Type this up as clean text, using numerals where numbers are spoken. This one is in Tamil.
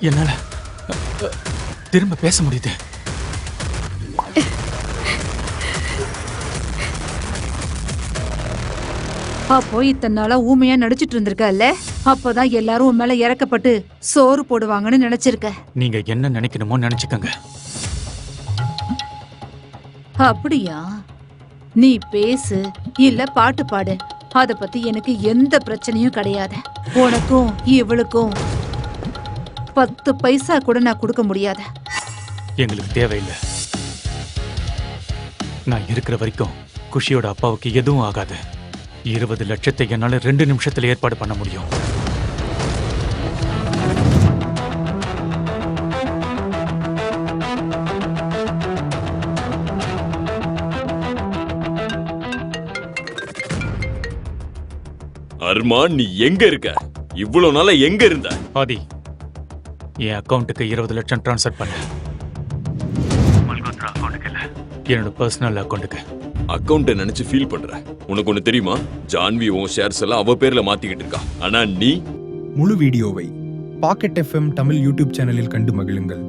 என்னால திரும்ப பேச முடியுது. அப்போ இத்தனை நாளா ஊமையா நடிச்சிட்டு இருந்திருக்கல்ல, அப்பதான் எல்லாரும் உன் மேல இறக்கப்பட்டு சோறு போடுவாங்கன்னு நினைச்சிருக்க. நீங்க என்ன நினைக்கணுமோ நினைச்சுக்கங்க. அப்படியா? நீ பேசு இல்ல பாட்டு பாடு, அத பத்தி எனக்கு எந்த பிரச்சனையும் கிடையாது. உனக்கும் இவளுக்கும் 10 பைசா கூட நான் கொடுக்க முடியாது. எங்களுக்கு தேவையில்லை. நான் இருக்கிற வரைக்கும் குஷியோட அப்பாவுக்கு எதுவும் ஆகாது. 20 லட்சத்தை என்னால 2 நிமிஷத்துல ஏற்பாடு பண்ண முடியும். அர்மான், நீ எங்க இருக்க? இவ்வளவு நாளா எங்க இருந்த? ஆதி, என் அக்கவுண்ட்டுக்கு 20 லட்சம் டிரான்ஸ்ஃபர் பண்ண. மல்கோத்ரா அக்கவுண்ட்டுக்கு இல்ல, என்னோட பர்சனல் அக்கவுண்ட்டுக்கு. அக்கவுண்ட்டை நினைச்சு ஃபீல் பண்ற. உனக்கு ஒண்ணு தெரியுமா? ஜான்வி உன் ஷேர்ஸ் எல்லாம் அவ பேர்ல மாத்திக்கிட்டு இருக்கா. ஆனா நீ முழு வீடியோவை பாக்கெட் FM தமிழ் யூடியூப் சேனலில் கண்டு மகிழுங்கள்.